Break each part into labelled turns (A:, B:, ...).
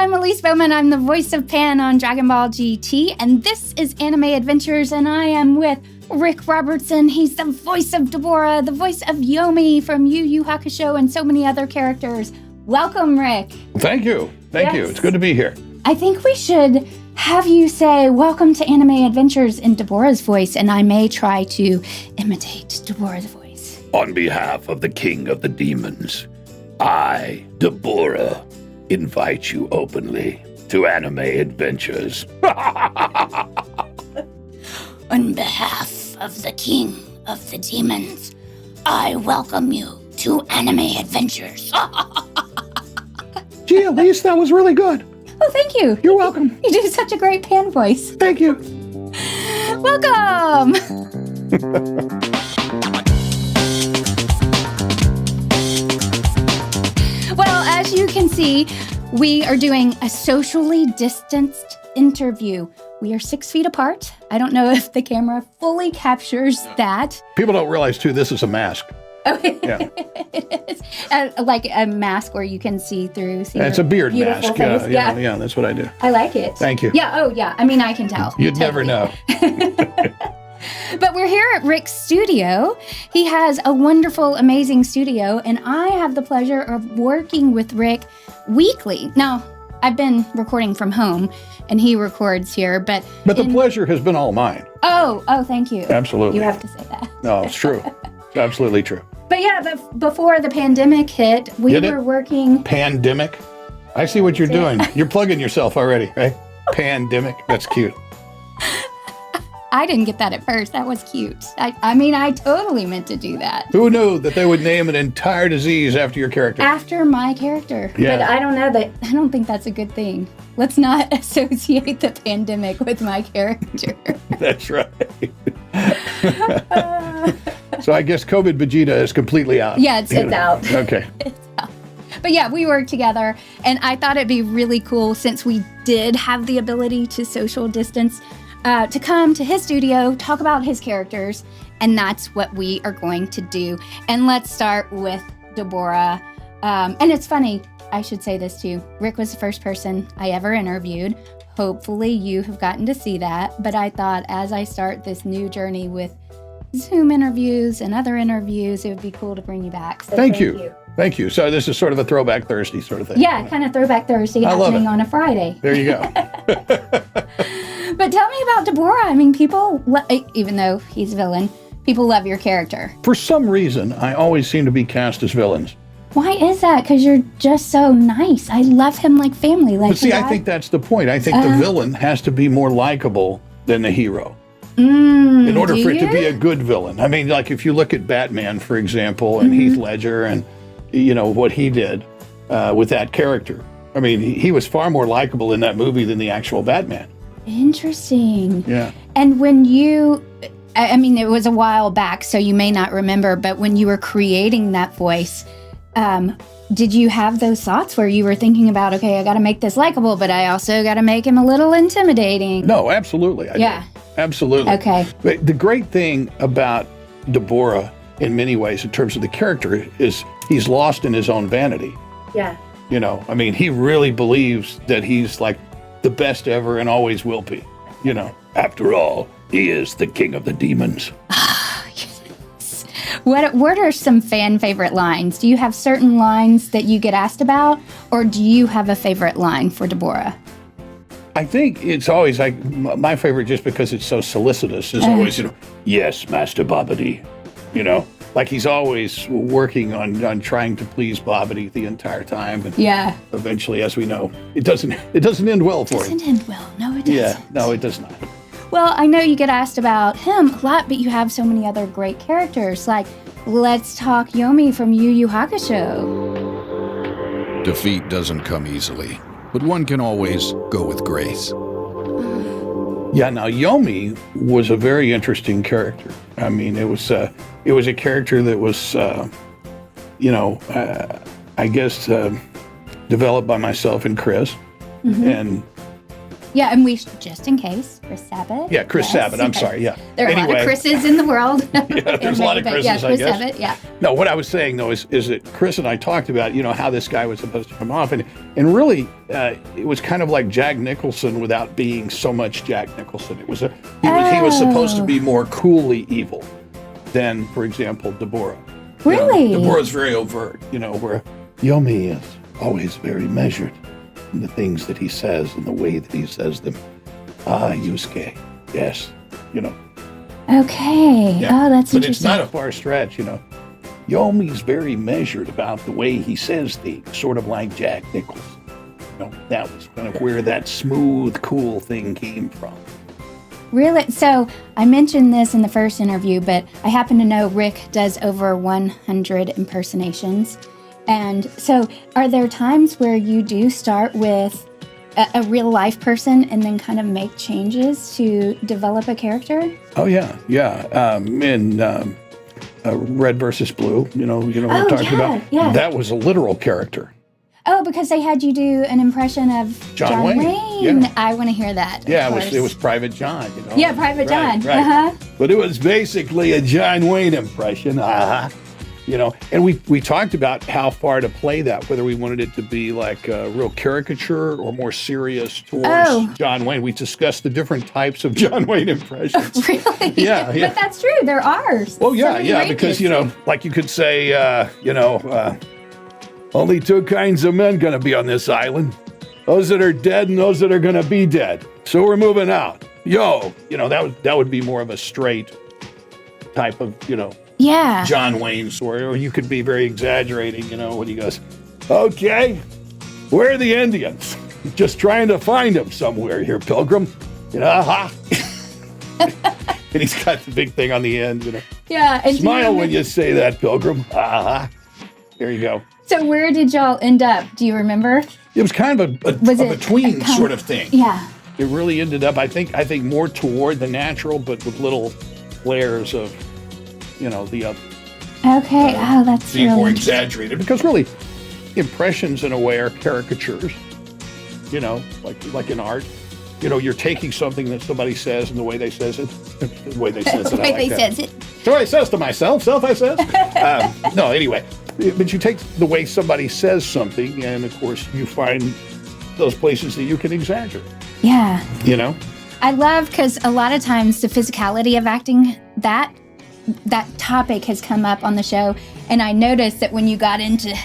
A: I'm Elise Baughman. I'm the voice of Pan on Dragon Ball GT, and this is Anime Adventures, and I am with Rick Robertson. He's the voice of Dabura, the voice of Yomi from Yu Yu Hakusho, and so many other characters. Welcome, Rick.
B: Thank you. Thank you. It's good to be here.
A: I think we should have you say, welcome to Anime Adventures in Dabura's voice, and I may try to imitate Dabura's voice.
C: On behalf of the King of the Demons, I, Dabura, invite you openly to Anime Adventures.
D: On behalf of the King of the Demons, I welcome you to Anime Adventures.
B: Gee, Elise, that was really good.
A: Oh, thank you.
B: You're welcome.
A: You do such a great Pan voice.
B: Thank you.
A: Welcome. Well, as you can see, we are doing a socially distanced interview. We are 6 feet apart. I don't know if the camera fully captures that.
B: People don't realize, too, this is a mask.
A: Oh,
B: Yeah.
A: It is like a mask where you can see through.
B: It's a beard mask.
A: Yeah,
B: that's what I do.
A: I like it.
B: Thank you.
A: Yeah, oh yeah. I mean, I can tell.
B: You'd never know.
A: But we're here at Rick's studio. He has a wonderful, amazing studio, and I have the pleasure of working with Rick weekly. Now, I've been recording from home, and he records here, but
B: the pleasure has been all mine.
A: Oh, thank you.
B: Absolutely.
A: You have to say that.
B: No, it's true. It's absolutely true.
A: But yeah, before the pandemic hit, we were working.
B: Pandemic? I see what you're doing. You're plugging yourself already, right? Pandemic. That's cute.
A: I didn't get that at first. That was cute. I mean, I totally meant to do that.
B: Who knew that they would name an entire disease after your character?
A: After my character.
B: Yeah.
A: But I don't think that's a good thing. Let's not associate the pandemic with my character.
B: That's right. So I guess COVID Vegeta is completely out.
A: Yeah, it's out.
B: Okay.
A: It's out. But yeah, we work together, and I thought it'd be really cool, since we did have the ability to social distance, to come to his studio, talk about his characters, and that's what we are going to do. And let's start with Dabura. And it's funny, I should say this too. Rick was the first person I ever interviewed. Hopefully you have gotten to see that. But I thought, as I start this new journey with Zoom interviews and other interviews, it would be cool to bring you back. So
B: thank you. Thank you. So this is sort of a Throwback Thursday sort of thing.
A: Yeah, kind of Throwback Thursday happening on a Friday.
B: There you go.
A: But tell me about Dabura. I mean, people, even though he's a villain, people love your character.
B: For some reason, I always seem to be cast as villains.
A: Why is that? Because you're just so nice. I love him like family.
B: But see, I think that's the point. I think the villain has to be more likable than the hero. In order for it to be a good villain. I mean, like if you look at Batman, for example, and Heath Ledger and, you know, what he did with that character. I mean, he was far more likable in that movie than the actual Batman.
A: Interesting.
B: Yeah.
A: And when I mean, it was a while back, so you may not remember, but when you were creating that voice, did you have those thoughts where you were thinking about, okay, I got to make this likable, but I also got to make him a little intimidating?
B: No, absolutely. I did. Absolutely.
A: Okay.
B: But the great thing about Dabura, in many ways, in terms of the character, is he's lost in his own vanity.
A: Yeah.
B: You know, I mean, he really believes that he's like the best ever and always will be, you know.
C: After all, he is the King of the Demons.
A: Yes. What are some fan favorite lines? Do you have certain lines that you get asked about, or do you have a favorite line for Dabura?
B: I think it's always like my favorite, just because it's so solicitous, is always, you know,
C: Yes, Master Bobbity.
B: you know, like he's always working on trying to please Bobbity the entire time. And
A: Yeah.
B: eventually, as we know, it doesn't end well for him.
A: Doesn't end well. No, it doesn't.
B: Yeah, no, it does not.
A: Well, I know you get asked about him a lot, but you have so many other great characters. Like, let's talk Yomi from Yu Yu Hakusho.
E: Defeat doesn't come easily, but one can always go with grace.
B: Yeah, now Yomi was a very interesting character. I mean, it was a character that was, I guess, developed by myself and Chris, and
A: Yeah, and we just in case, Chris Sabat.
B: Yeah, Chris Sabat. I'm sorry. Yeah.
A: There are a lot of Chris's in the world.
B: Yeah, there's a lot of Chris's,
A: yeah, Chris
B: I guess.
A: Sabat, yeah.
B: No, what I was saying though is that Chris and I talked about, how this guy was supposed to come off, and really it was kind of like Jack Nicholson without being so much Jack Nicholson. He was supposed to be more coolly evil than, for example, Dabura.
A: Really?
B: Dabura's very overt, where Yomi is always very measured in the things that he says and the way that he says them. Ah, Yusuke, yes,
A: Okay.
B: Yeah.
A: Oh, that's
B: but
A: interesting.
B: it's not a far stretch, Yomi's very measured about the way he says things, sort of like Jack Nicholson. That was kind of where that smooth, cool thing came from.
A: Really? So I mentioned this in the first interview, but I happen to know Rick does over 100 impersonations. And so are there times where you do start with a real life person and then kind of make changes to develop a character?
B: Oh, yeah. In Red versus Blue, what I'm talking about?
A: Yeah.
B: That was a literal character.
A: Oh, because they had you do an impression of John Wayne. Yeah. I want to hear that.
B: Yeah, it was Private John,
A: Yeah, Private John.
B: Right.
A: Uh-huh.
B: But it was basically a John Wayne impression. And we talked about how far to play that, whether we wanted it to be like a real caricature or more serious towards John Wayne. We discussed the different types of John Wayne impressions.
A: Really?
B: Yeah.
A: But that's true. There are.
B: Well, yeah, because, like you could say, only two kinds of men going to be on this island. Those that are dead and those that are going to be dead. So we're moving out. That would be more of a straight type of,
A: Yeah.
B: John Wayne story, or you could be very exaggerating, when he goes, okay, where are the Indians? Just trying to find them somewhere here, Pilgrim. And he's got the big thing on the end,
A: Yeah. And
B: Smile when you say that, Pilgrim. There you go.
A: So where did y'all end up? Do you remember?
B: It was kind of a between sort of thing.
A: Yeah.
B: It really ended up, I think more toward the natural, but with little flares of, the other.
A: Okay. That's
B: being
A: really
B: more exaggerated, because really, impressions in a way are caricatures. Like in art. You're taking something that somebody says and the way they says it. The way they says it.
A: The way they says it.
B: So I says to myself, I says. No, anyway. But you take the way somebody says something, and of course you find those places that you can exaggerate.
A: Yeah.
B: I
A: love, because a lot of times the physicality of acting, that topic has come up on the show, and I noticed that when you got into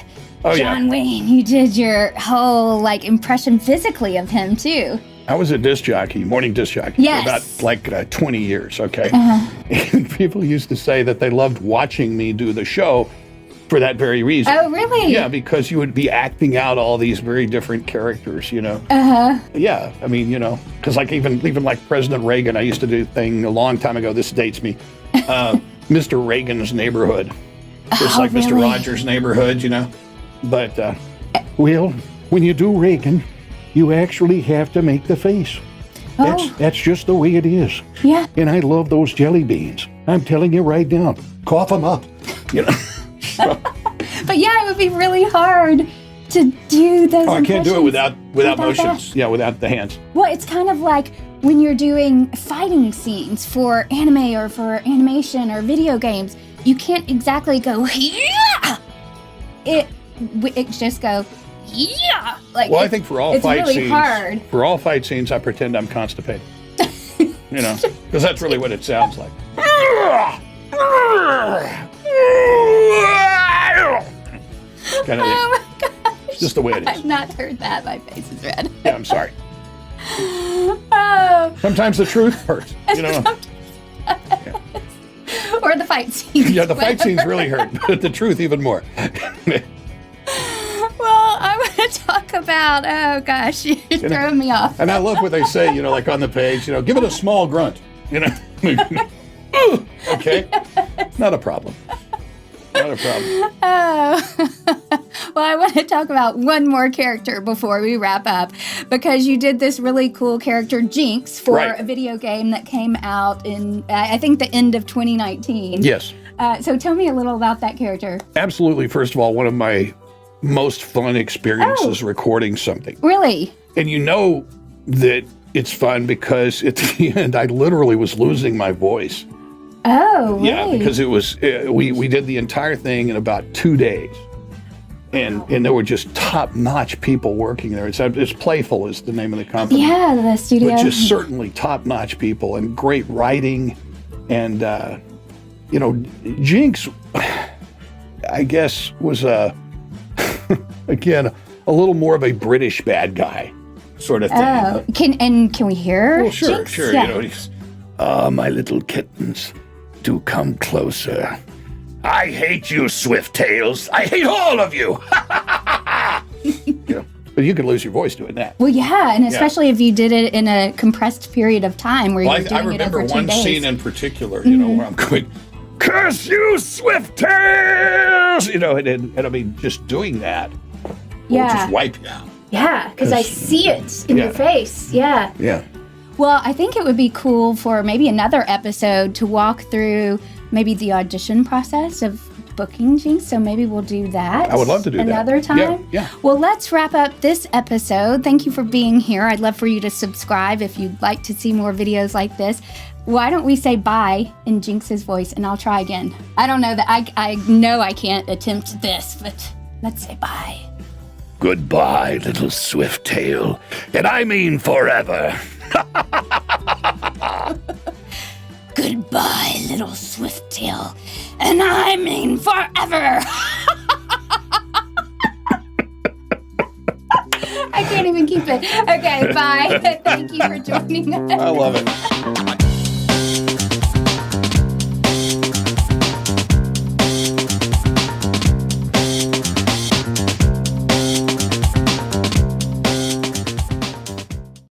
A: John Wayne, you did your whole impression physically of him too.
B: I was a disc jockey, morning disc jockey,
A: yes.
B: for about 20 years, okay?
A: Uh-huh.
B: And people used to say that they loved watching me do the show for that very reason.
A: Oh, really?
B: Yeah, because you would be acting out all these very different characters,
A: Uh-huh.
B: Yeah, I mean, because even like President Reagan, I used to do a thing a long time ago, this dates me, Mr. Reagan's Neighborhood. Just like
A: really?
B: Mr. Rogers' Neighborhood, But, well, when you do Reagan, you actually have to make the face. That's just the way it is.
A: Yeah.
B: And I love those jelly beans. I'm telling you right now, cough them up.
A: But yeah, it would be really hard to do those.
B: I can't do it without motions.
A: That.
B: Yeah, without the hands.
A: Well, it's kind of like when you're doing fighting scenes for anime or for animation or video games. You can't exactly go, yeah! It just go, yeah!
B: Well, I think for all fight
A: really
B: scenes,
A: hard.
B: For all fight scenes, I pretend I'm constipated. Because that's really what it sounds like. Kind of
A: Oh my gosh.
B: It's just the way it is.
A: I've not heard that. My face is red.
B: Yeah, I'm sorry.
A: Oh.
B: Sometimes the truth hurts.
A: Or the fight scenes.
B: Yeah, the fight scenes really hurt, but the truth even more.
A: Well, I want to talk about, oh gosh, you're throwing me off.
B: And I love what they say, like on the page, give it a small grunt, Okay? Not a problem. Not a problem.
A: Oh. Well, I want to talk about one more character before we wrap up, because you did this really cool character, Jinx, for a video game that came out in, I think, the end of 2019.
B: Yes.
A: So tell me a little about that character.
B: Absolutely. First of all, one of my most fun experiences recording something.
A: Really?
B: And that it's fun because at the end, I literally was losing my voice.
A: Oh, really?
B: Yeah, because it was, we did the entire thing in about 2 days. And there were just top-notch people working there. It's Playful is the name of the company.
A: Yeah, the studio.
B: But just certainly top-notch people and great writing. And, Jinx, I guess, was, again, a little more of a British bad guy sort of thing.
A: Oh, can we hear?
B: Well, sure,
A: Jinx?
B: sure.
A: Yeah.
C: My little kittens, do come closer. I hate you, Swift-tails. I hate all of you.
B: But you could lose your voice doing that.
A: Well, yeah, and especially if you did it in a compressed period of time where you're doing
B: I remember
A: it over 2
B: one
A: days.
B: scene in particular, where I'm going, curse you, Swift-tails! And I mean, just doing that will just wipe you out.
A: Yeah, because I see it in your face. Yeah.
B: Yeah.
A: Well, I think it would be cool for maybe another episode to walk through maybe the audition process of booking Jinx. So maybe we'll do that.
B: I would love to do that.
A: Another time?
B: Yeah.
A: Well, let's wrap up this episode. Thank you for being here. I'd love for you to subscribe if you'd like to see more videos like this. Why don't we say bye in Jinx's voice, and I'll try again. I don't know that I know I can't attempt this, but let's say bye.
C: Goodbye, little Swift-tail. And I mean forever.
D: Goodbye, little Swift-tail. And I mean forever.
A: I can't even keep it. Okay, bye. Thank you for joining us.
B: I love it.